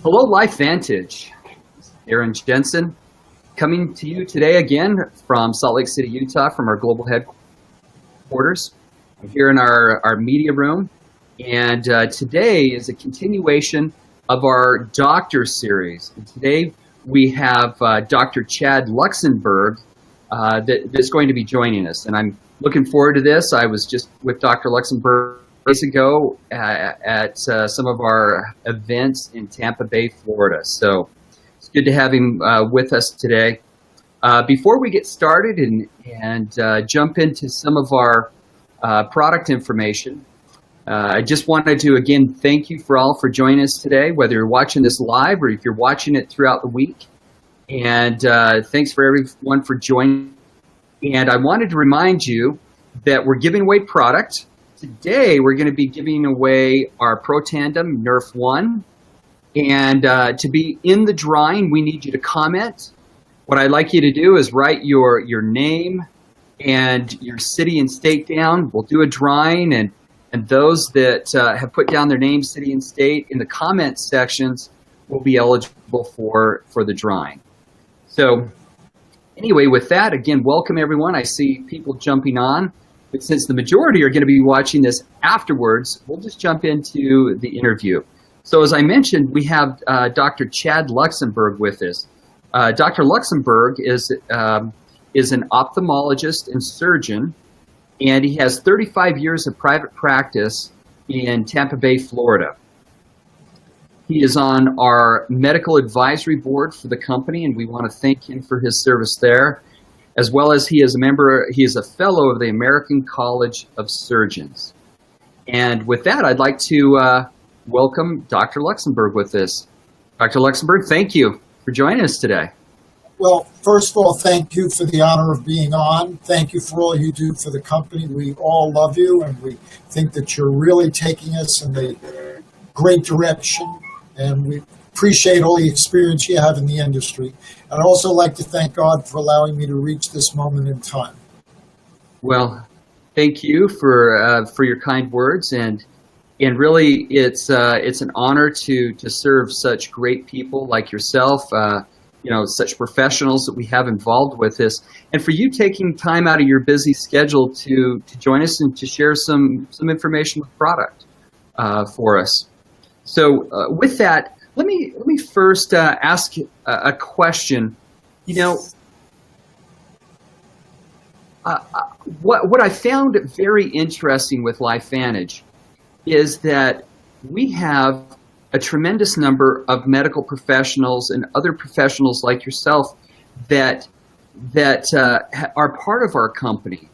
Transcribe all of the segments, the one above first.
Hello, LifeVantage. Darren, Jensen, coming to you today again from Salt Lake City, Utah, from our global headquarters. I'm here in our media room, and today is a continuation of our doctor series. And today we have Dr. Chad Luxenberg that's going to be joining us, and I'm looking forward to this. I was just with Dr. Luxenberg days ago at some of our events in Tampa Bay, Florida. So it's good to have him with us today. Before we get started and jump into some of our product information, I just wanted to again thank you for joining us today, whether you're watching this live or if you're watching it throughout the week. And thanks for everyone for joining. And I wanted to remind you that we're giving away product. Today, we're going to be giving away our Pro Tandem Nerf 1. And to be in the drawing, we need you to comment. What I'd like you to do is write your name and your city and state down. We'll do a drawing, and those that have put down their name, city, and state in the comment sections will be eligible for the drawing. So anyway, with that, again, welcome everyone. I see people jumping on. But since the majority are going to be watching this afterwards, we'll just jump into the interview. So as I mentioned, we have Dr. Chad Luxenberg with us. Dr. Luxenberg is an ophthalmologist and surgeon, and he has 35 years of private practice in Tampa Bay, Florida. He is on our medical advisory board for the company, and we want to thank him for his service there. As well as he is a fellow of the American College of Surgeons. And with that, I'd like to welcome Dr. Luxenberg with us. Dr. Luxenberg, thank you for joining us today. Well, first of all, thank you for the honor of being on. Thank you for all you do for the company. We all love you, and we think that you're really taking us in a great direction, and we appreciate all the experience you have in the industry. I'd also like to thank God for allowing me to reach this moment in time. Well, thank you for your kind words, and really it's an honor to serve such great people like yourself, such professionals that we have involved with this, and for you taking time out of your busy schedule to join us and to share some information with product for us. So with that, let me first ask a question. What I found very interesting with LifeVantage is that we have a tremendous number of medical professionals and other professionals like yourself that are part of our company.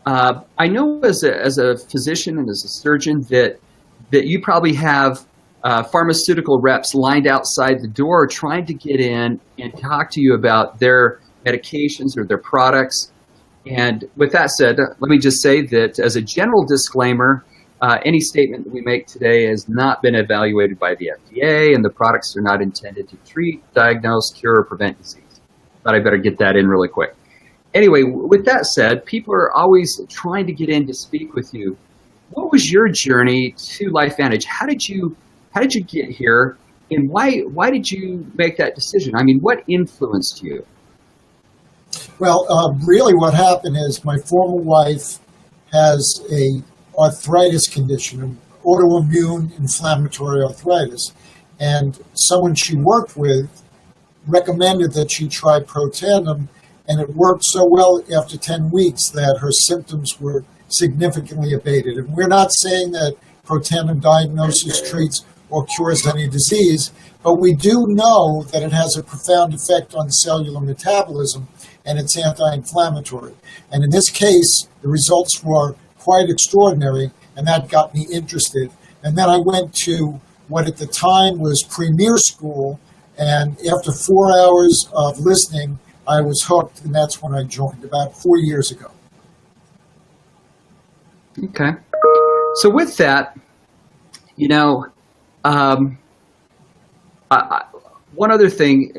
I know as a physician and as a surgeon that you probably have pharmaceutical reps lined outside the door trying to get in and talk to you about their medications or their products. And with that said, let me just say that as a general disclaimer, any statement that we make today has not been evaluated by the FDA, and the products are not intended to treat, diagnose, cure, or prevent disease. But I better get that in really quick. Anyway, with that said, people are always trying to get in to speak with you. What was your journey to LifeVantage? How did you get here, and why did you make that decision? I mean, what influenced you? Well, really what happened is my former wife has a arthritis condition, an autoimmune inflammatory arthritis, and someone she worked with recommended that she try Pro Tandem, and it worked so well after 10 weeks that her symptoms were significantly abated. And we're not saying that Pro Tandem diagnoses, treats, or cures any disease, but we do know that it has a profound effect on cellular metabolism, and it's anti-inflammatory. And in this case, the results were quite extraordinary, and that got me interested. And then I went to what at the time was Premier School, and after 4 hours of listening, I was hooked, and that's when I joined, about 4 years ago. Okay. So with that, one other thing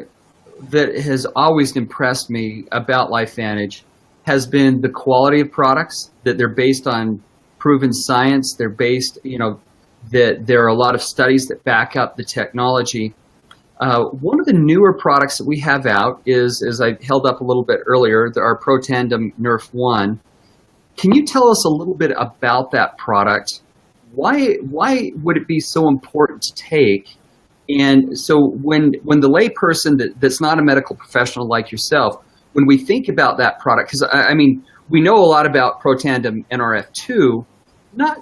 that has always impressed me about LifeVantage has been the quality of products, that they're based on proven science. They're based, that there are a lot of studies that back up the technology. One of the newer products that we have out is, as I held up a little bit earlier, our Pro Tandem Nerf 1. Can you tell us a little bit about that product? Why would it be so important to take? And so when the layperson that's not a medical professional like yourself, when we think about that product, because I mean, we know a lot about Pro Tandem NRF2, not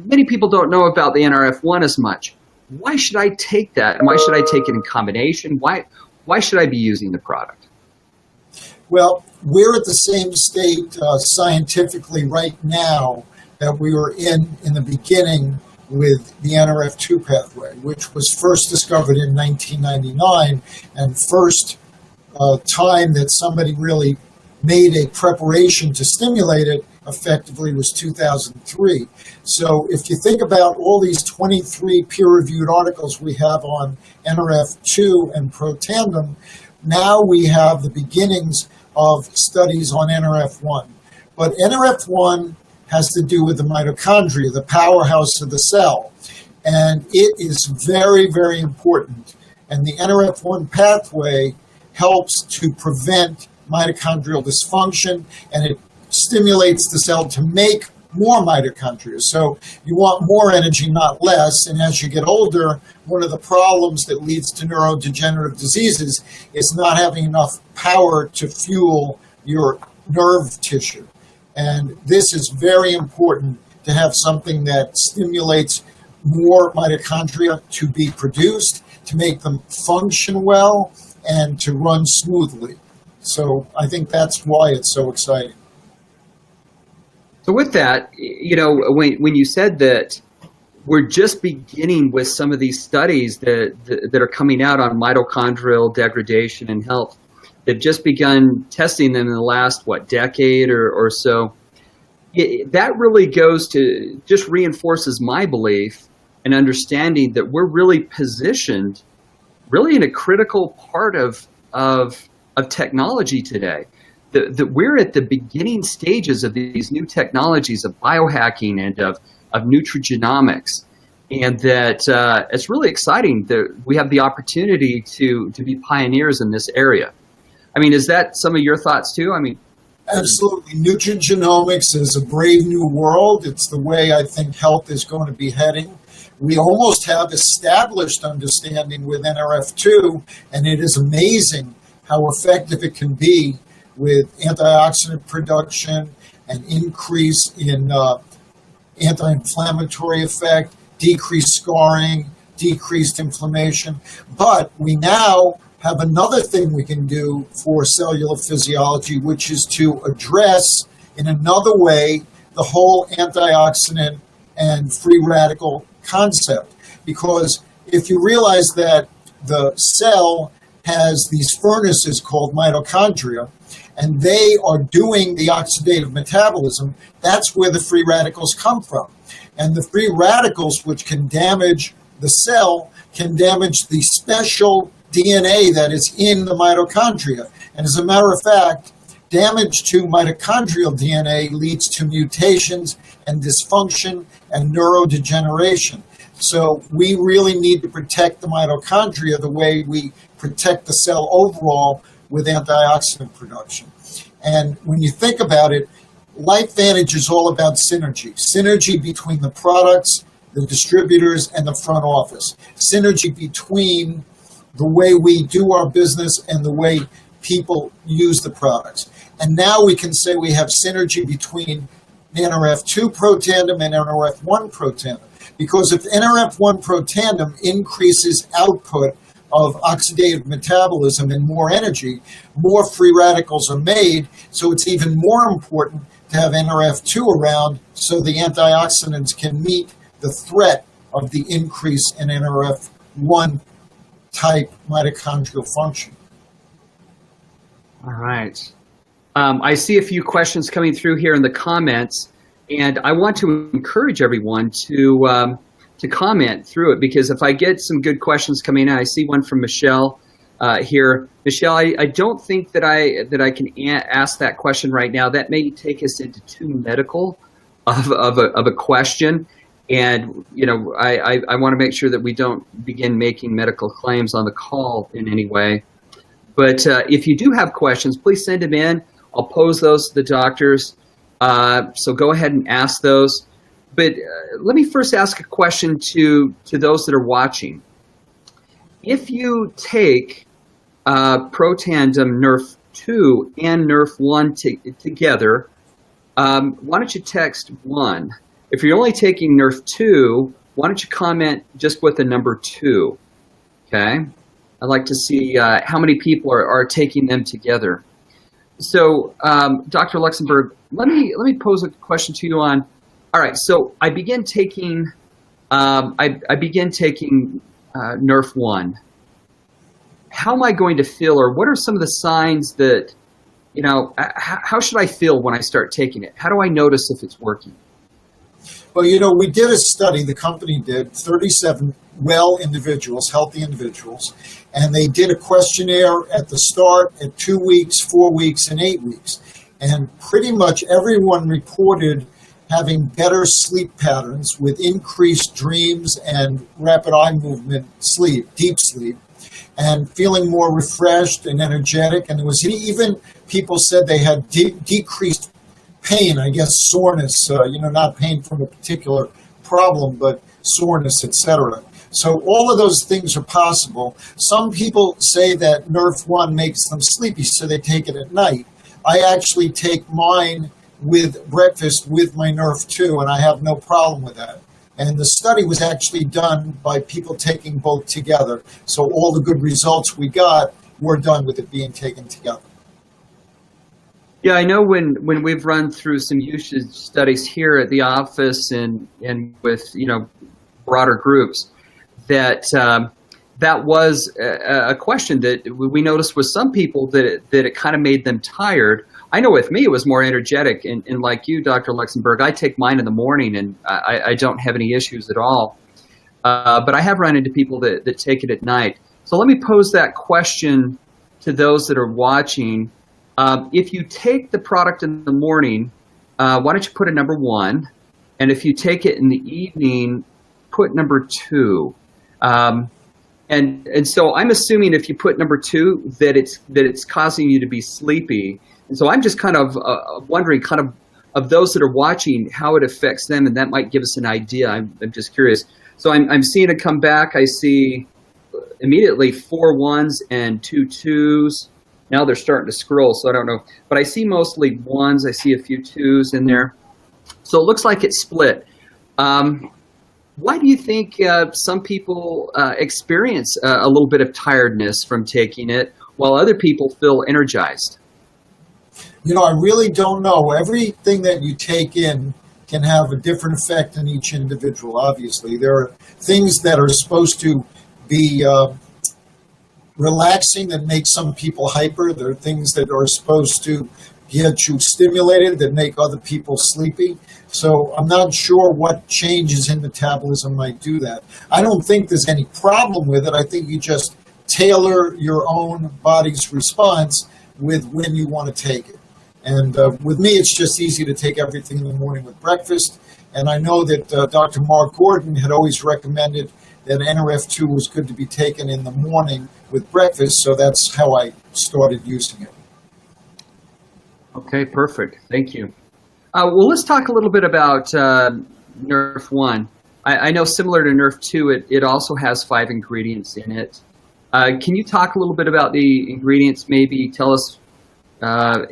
many people don't know about the NRF1 as much. Why should I take that? And why should I take it in combination? Why should I be using the product? Well, we're at the same state scientifically right now that we were in the beginning with the NRF2 pathway, which was first discovered in 1999, and first time that somebody really made a preparation to stimulate it effectively was 2003. So if you think about all these 23 peer-reviewed articles we have on NRF2 and Pro Tandem, now we have the beginnings of studies on NRF1. But NRF1 has to do with the mitochondria, the powerhouse of the cell. And it is very, very important. And the NRF1 pathway helps to prevent mitochondrial dysfunction, and it stimulates the cell to make more mitochondria. So you want more energy, not less. And as you get older, one of the problems that leads to neurodegenerative diseases is not having enough power to fuel your nerve tissue. And this is very important to have something that stimulates more mitochondria to be produced, to make them function well, and to run smoothly. So I think that's why it's so exciting. So with that, you know, when you said that we're just beginning with some of these studies that are coming out on mitochondrial degradation and health, they've just begun testing them in the last, decade or so. That really goes to, just reinforces my belief and understanding that we're really positioned really in a critical part of technology today. That we're at the beginning stages of these new technologies of biohacking and of nutrigenomics, and that it's really exciting that we have the opportunity to be pioneers in this area. I mean, is that some of your thoughts too? I mean, absolutely. Nutrigenomics is a brave new world. It's the way I think health is going to be heading. We almost have established understanding with NRF2, and it is amazing how effective it can be with antioxidant production, an increase in anti-inflammatory effect, decreased scarring, decreased inflammation. But we now have another thing we can do for cellular physiology, which is to address in another way the whole antioxidant and free radical concept. Because if you realize that the cell has these furnaces called mitochondria, and they are doing the oxidative metabolism, that's where the free radicals come from. And the free radicals, which can damage the cell, can damage the special DNA that is in the mitochondria. And as a matter of fact, damage to mitochondrial DNA leads to mutations and dysfunction and neurodegeneration. So we really need to protect the mitochondria the way we protect the cell overall with antioxidant production. And when you think about it, LifeVantage is all about synergy. Synergy between the products, the distributors, and the front office. Synergy between the way we do our business and the way people use the products. And now we can say we have synergy between NRF2 Pro Tandem and NRF1 Pro Tandem. Because if NRF1 Pro Tandem increases output of oxidative metabolism and more energy, more free radicals are made, so it's even more important to have NRF2 around so the antioxidants can meet the threat of the increase in NRF1 type mitochondrial function. All right. I see a few questions coming through here in the comments, and I want to encourage everyone to comment through it, because if I get some good questions coming in, I see one from Michelle here. Michelle, I don't think that I can ask that question right now. That may take us into too medical of a question, And, I want to make sure that we don't begin making medical claims on the call in any way. But if you do have questions, please send them in. I'll pose those to the doctors. So go ahead and ask those. But let me first ask a question to those that are watching. If you take Protandim Nerf 2 and Nerf 1 together, why don't you text 1? If you're only taking Nerf 2, why don't you comment just with the number 2? Okay? I'd like to see how many people are taking them together. So, Dr. Luxenberg, let me pose a question to you on. All right, so I begin taking Nerf 1. How am I going to feel, or what are some of the signs that, how should I feel when I start taking it? How do I notice if it's working? Well, we did a study, the company did, 37 individuals, healthy individuals, and they did a questionnaire at the start, at 2 weeks, 4 weeks, and 8 weeks. And pretty much everyone reported having better sleep patterns with increased dreams and rapid eye movement sleep, deep sleep, and feeling more refreshed and energetic. And there was even people said they had decreased pain, I guess soreness, not pain from a particular problem, but soreness, etc. So all of those things are possible. Some people say that Nerf 1 makes them sleepy, so they take it at night. I actually take mine with breakfast with my Nerf 2, and I have no problem with that. And the study was actually done by people taking both together. So all the good results we got were done with it being taken together. Yeah, I know when we've run through some usage studies here at the office and with broader groups, that was a question that we noticed with some people that it kind of made them tired. I know with me it was more energetic, and like you, Dr. Luxenberg, I take mine in the morning and I don't have any issues at all. But I have run into people that take it at night. So let me pose that question to those that are watching. If you take the product in the morning, why don't you put a number 1? And if you take it in the evening, put number 2. And so I'm assuming if you put number 2 that it's causing you to be sleepy. And so I'm just kind of wondering of those that are watching how it affects them, and that might give us an idea. I'm just curious. So I'm seeing it come back. I see immediately 4 1s and 2 2s. Now they're starting to scroll, so I don't know. But I see mostly 1s. I see a few 2s in there. So it looks like it's split. Why do you think some people experience a little bit of tiredness from taking it, while other people feel energized? I really don't know. Everything that you take in can have a different effect on each individual, obviously. There are things that are supposed to be relaxing that make some people hyper. There are things that are supposed to get you stimulated that make other people sleepy. So I'm not sure what changes in metabolism might do that. I don't think there's any problem with it. I think you just tailor your own body's response with when you want to take it. And with me, it's just easy to take everything in the morning with breakfast. And I know that Dr. Mark Gordon had always recommended that NRF2 was good to be taken in the morning with breakfast, so that's how I started using it. Okay, perfect. Thank you. Well, let's talk a little bit about Nerf 1. I know similar to Nerf 2, it also has 5 ingredients in it. Can you talk a little bit about the ingredients, maybe tell us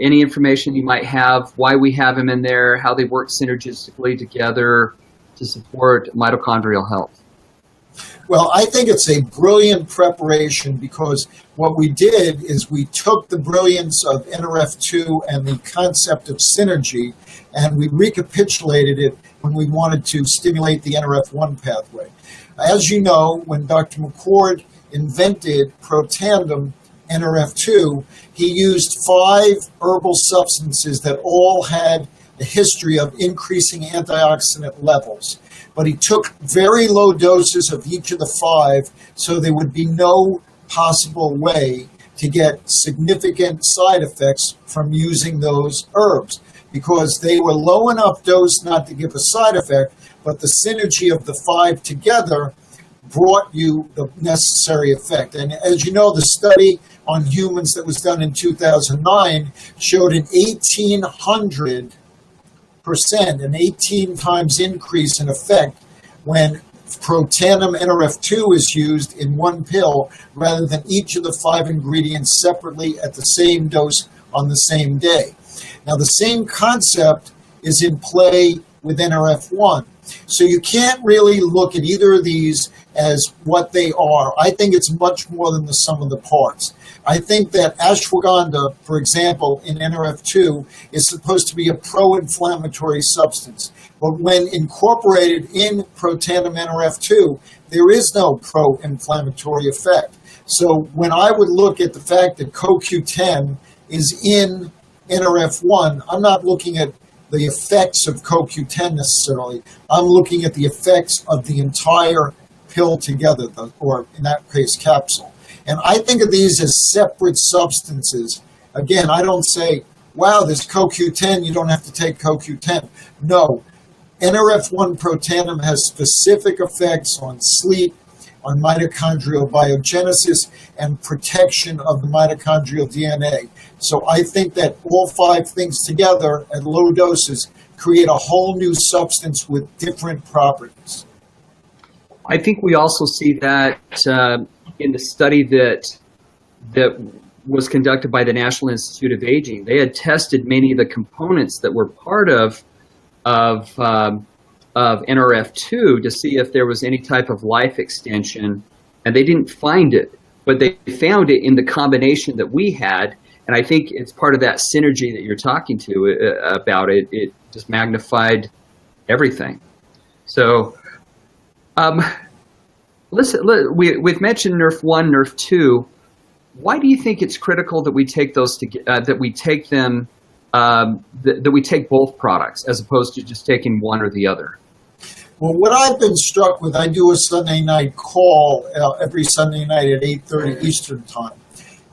any information you might have, why we have them in there, how they work synergistically together to support mitochondrial health? Well, I think it's a brilliant preparation because what we did is we took the brilliance of NRF2 and the concept of synergy, and we recapitulated it when we wanted to stimulate the NRF1 pathway. As you know, when Dr. McCord invented Protandim NRF2, he used 5 herbal substances that all had a history of increasing antioxidant levels. But he took very low doses of each of the 5, so there would be no possible way to get significant side effects from using those herbs, because they were low enough dose not to give a side effect, but the synergy of the 5 together brought you the necessary effect. And as you know, the study on humans that was done in 2009 showed an 1,800%, an 18 times increase in effect when protandim NRF2 is used in one pill rather than each of the 5 ingredients separately at the same dose on the same day. Now, the same concept is in play with NRF1. So you can't really look at either of these as what they are. I think it's much more than the sum of the parts. I think that ashwagandha, for example, in NRF2, is supposed to be a pro-inflammatory substance. But when incorporated in protandim NRF2, there is no pro-inflammatory effect. So when I would look at the fact that CoQ10 is in NRF1, I'm not looking at the effects of CoQ10 necessarily. I'm looking at the effects of the entire pill together, or in that case, capsule. And I think of these as separate substances. Again, I don't say, wow, there's CoQ10, you don't have to take CoQ10. No, NRF1 protandim has specific effects on sleep, on mitochondrial biogenesis, and protection of the mitochondrial DNA. So I think that all 5 things together at low doses create a whole new substance with different properties. I think we also see that in the study that was conducted by the National Institute of Aging. They had tested many of the components that were part of NRF2 to see if there was any type of life extension, and they didn't find it, but they found it in the combination that we had, and I think it's part of that synergy that you're talking to about it. It just magnified everything. So, listen, we've mentioned NRF1, NRF2. Why do you think it's critical that we take those that we take them? That we take both products as opposed to just taking one or the other? Well, what I've been struck with, I do a Sunday night call every Sunday night at 8:30 Eastern Time.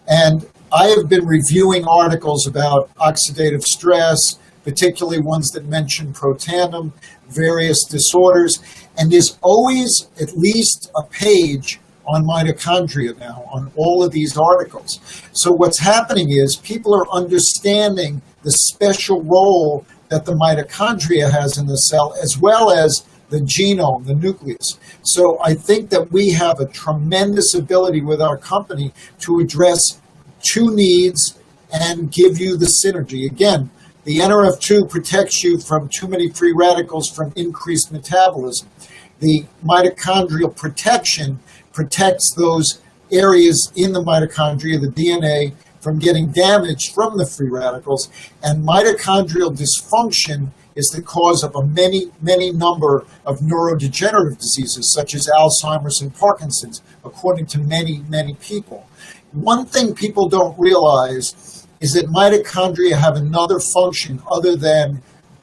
And I have been reviewing articles about oxidative stress, particularly ones that mention protandim, various disorders. And there's always at least a page on mitochondria now, on all of these articles. So what's happening is people are understanding the special role that the mitochondria has in the cell, as well as the genome, the nucleus. So I think that we have a tremendous ability with our company to address 2 needs and give you the synergy. Again, the NRF2 protects you from too many free radicals from increased metabolism. The mitochondrial protection protects those areas in the mitochondria, the DNA, from getting damaged from the free radicals. And mitochondrial dysfunction is the cause of a many number of neurodegenerative diseases, such as Alzheimer's and Parkinson's, according to many people. One thing people don't realize is that mitochondria have another function other than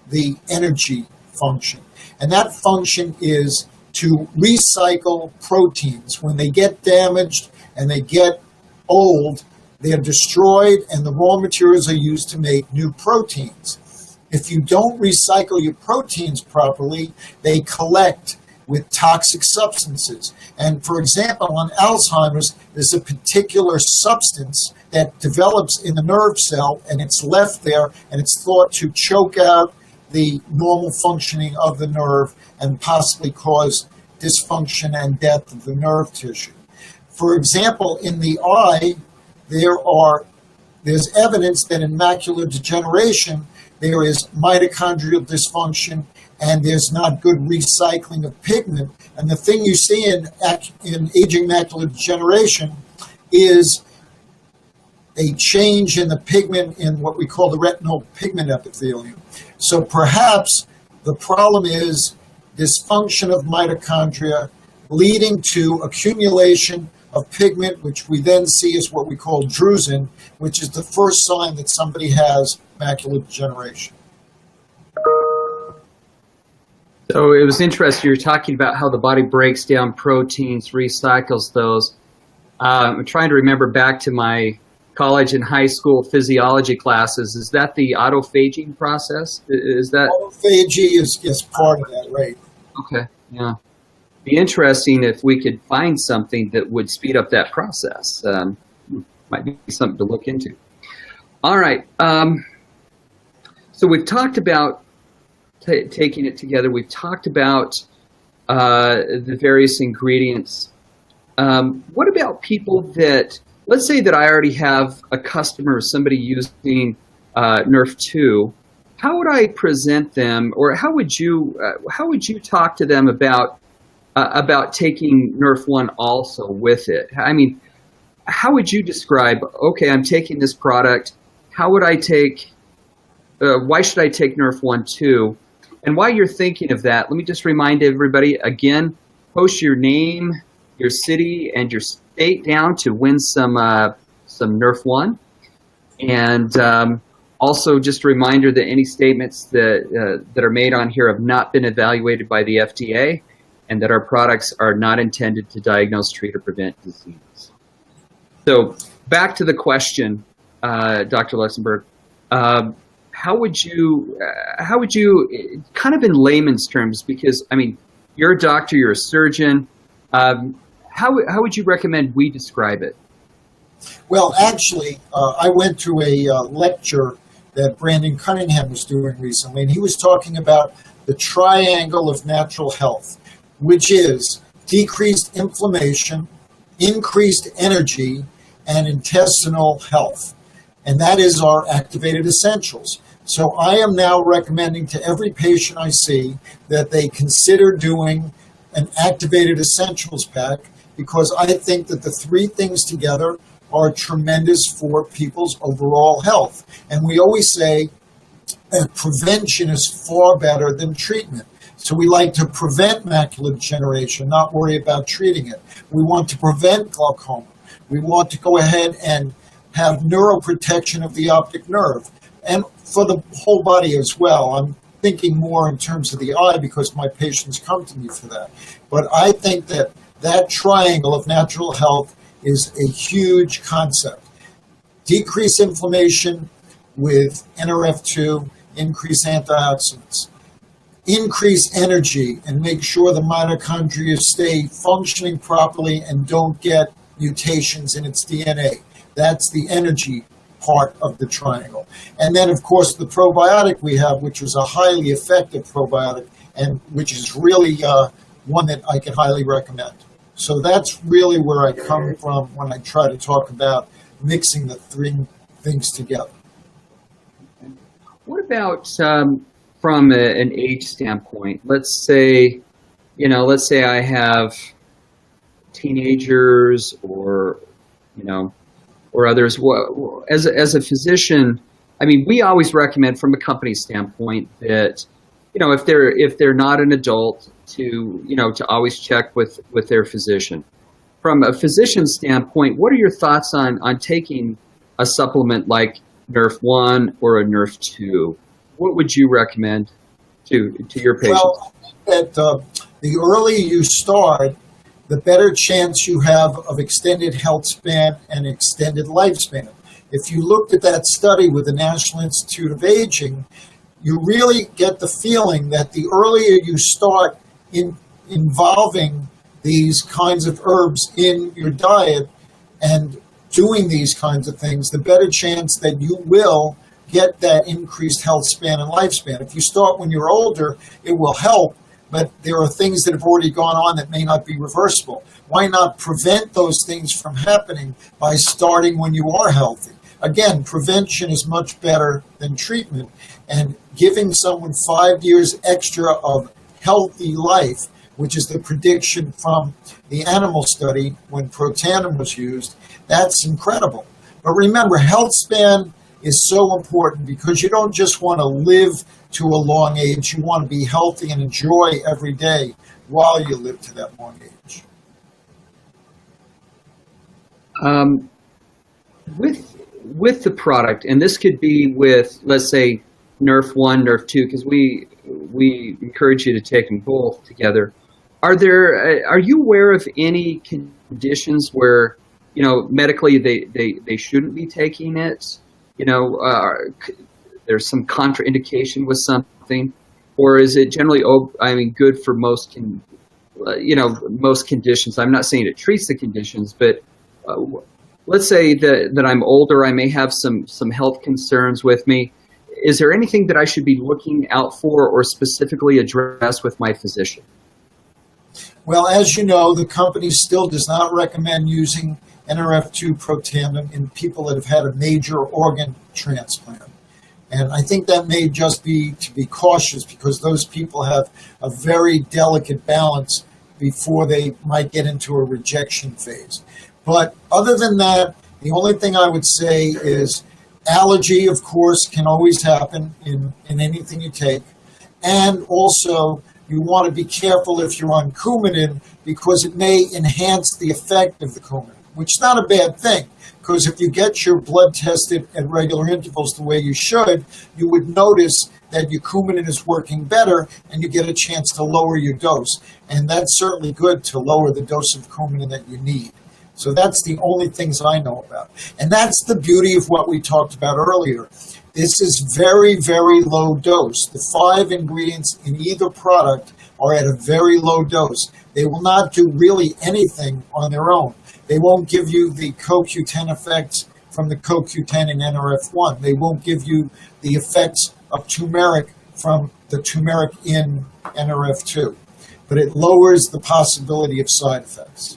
the energy function. And that function is to recycle proteins. When they get damaged and they get old, they are destroyed and the raw materials are used to make new proteins. If you don't recycle your proteins properly, they collect with toxic substances. And for example, on Alzheimer's, there's a particular substance that develops in the nerve cell and it's left there and it's thought to choke out the normal functioning of the nerve and possibly cause dysfunction and death of the nerve tissue. For example, in the eye, there's evidence that in macular degeneration, there is mitochondrial dysfunction and there's not good recycling of pigment. And the thing you see in aging macular degeneration is a change in the pigment in what we call the retinal pigment epithelium. So perhaps the problem is dysfunction of mitochondria leading to accumulation of pigment, which we then see as what we call drusen, which is the first sign that somebody has macular degeneration. So it was interesting, you were talking about how the body breaks down proteins, recycles those. I'm trying to remember back to my college and high school physiology classes. Is that the autophaging process? Is that autophagy is part of that, right? Okay. Yeah. Be interesting if we could find something that would speed up that process. Might be something to look into. All right. So we've talked about taking it together. We've talked about the various ingredients. What about people that, let's say that I already have a customer or somebody using Nerf 2. How would I present them, or how would you talk to them about taking Nerf 1 also with it? I mean, how would you describe, okay, I'm taking this product, how would I take, why should I take Nerf 1 too? And while you're thinking of that, let me just remind everybody, again, post your name, your city, and your state down to win some Nerf 1. And also just a reminder that any statements that are made on here have not been evaluated by the FDA, and that our products are not intended to diagnose, treat, or prevent disease. So back to the question, Dr. Luxenberg, how would you, kind of in layman's terms, because, I mean, you're a doctor, you're a surgeon, how would you recommend we describe it? Well, actually, I went to a lecture that Brandon Cunningham was doing recently, and he was talking about the triangle of natural health, which is decreased inflammation, increased energy, and intestinal health. And that is our activated essentials. So I am now recommending to every patient I see that they consider doing an activated essentials pack, because I think that the three things together are tremendous for people's overall health. And we always say that prevention is far better than treatment. So we like to prevent macular degeneration, not worry about treating it. We want to prevent glaucoma. We want to go ahead and have neuroprotection of the optic nerve, and for the whole body as well. I'm thinking more in terms of the eye because my patients come to me for that. But I think that that triangle of natural health is a huge concept. Decrease inflammation with NRF2, increase antioxidants. Increase energy and make sure the mitochondria stay functioning properly and don't get mutations in its DNA. That's the energy part of the triangle. And then, of course, the probiotic we have, which is a highly effective probiotic, and which is really one that I can highly recommend. So that's really where I come from when I try to talk about mixing the three things together. What about from an age standpoint? Let's say I have teenagers or others. As a physician, I mean, we always recommend from a company standpoint that, if they're not an adult, to always check with their physician. From a physician standpoint, what are your thoughts on taking a supplement like Nerf 1 or a Nerf 2? What would you recommend to your patients? Well, that the earlier you start, the better chance you have of extended health span and extended lifespan. If you looked at that study with the National Institute of Aging, you really get the feeling that the earlier you start involving these kinds of herbs in your diet and doing these kinds of things, the better chance that you will get that increased health span and lifespan. If you start when you're older, it will help, but there are things that have already gone on that may not be reversible. Why not prevent those things from happening by starting when you are healthy? Again, prevention is much better than treatment, and giving someone 5 years extra of healthy life, which is the prediction from the animal study when Protandim was used, that's incredible. But remember, health span is so important because you don't just want to live to a long age. You want to be healthy and enjoy every day while you live to that long age. With the product, and this could be with, let's say, Nerf 1, Nerf 2, because we encourage you to take them both together. Are you aware of any conditions where, medically they shouldn't be taking it? There's some contraindication with something. or is it generally, good for most most conditions? I'm not saying it treats the conditions, but let's say that I'm older, I may have some health concerns with me. Is there anything that I should be looking out for or specifically address with my physician? Well, as you know, the company still does not recommend using NRF2 Protandim in people that have had a major organ transplant. And I think that may just be to be cautious, because those people have a very delicate balance before they might get into a rejection phase. But other than that, the only thing I would say is allergy, of course, can always happen in anything you take. And also, you want to be careful if you're on Coumadin, because it may enhance the effect of the Coumadin, which is not a bad thing. Because if you get your blood tested at regular intervals the way you should, you would notice that your Coumadin is working better, and you get a chance to lower your dose. And that's certainly good to lower the dose of Coumadin that you need. So that's the only things I know about. And that's the beauty of what we talked about earlier. This is very, very low dose. The 5 ingredients in either product are at a very low dose. They will not do really anything on their own. They won't give you the CoQ10 effects from the CoQ10 in NRF1. They won't give you the effects of turmeric from the turmeric in NRF2. But it lowers the possibility of side effects.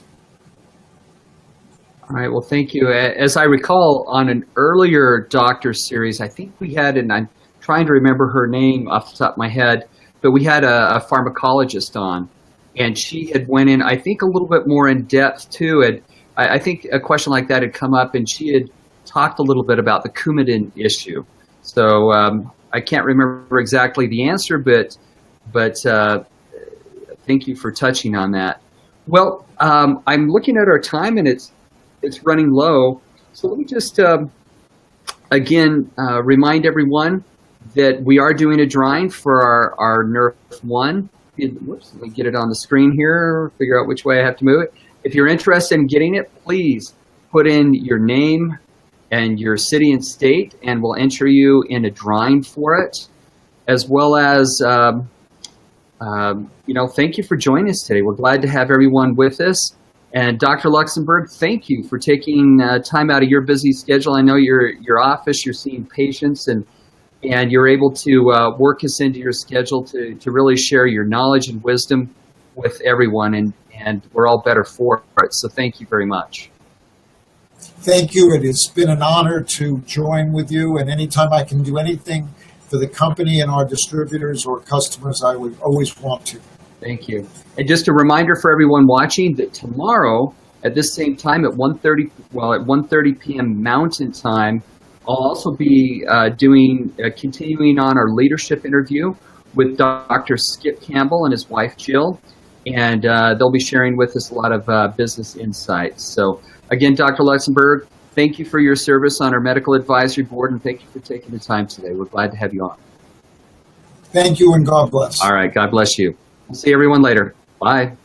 All right, well, thank you. As I recall, on an earlier doctor series, I think we had, and I'm trying to remember her name off the top of my head, but we had a pharmacologist on, and she had went in, I think, a little bit more in depth too. And I think a question like that had come up, and she had talked a little bit about the Coumadin issue. So I can't remember exactly the answer, but thank you for touching on that. Well, I'm looking at our time, and it's running low. So let me just, again, remind everyone that we are doing a drawing for our Nerf 1. Whoops, let me get it on the screen here, figure out which way I have to move it. If you're interested in getting it, please put in your name and your city and state, and we'll enter you in a drawing for it, as well as, thank you for joining us today. We're glad to have everyone with us. And Dr. Luxenberg, thank you for taking time out of your busy schedule. I know your office, you're seeing patients, and you're able to work us into your schedule to really share your knowledge and wisdom with everyone, and we're all better for it. So thank you very much. Thank you. It has been an honor to join with you, and anytime I can do anything for the company and our distributors or customers, I would always want to. Thank you. And just a reminder for everyone watching that tomorrow at this same time at 1:30 p.m. Mountain Time, I'll also be continuing on our leadership interview with Dr. Skip Campbell and his wife Jill, and they'll be sharing with us a lot of business insights. So again, Dr. Luxenberg, thank you for your service on our medical advisory board, and thank you for taking the time today. We're glad to have you on. Thank you, and God bless. All right, God bless you. We'll see everyone later. Bye.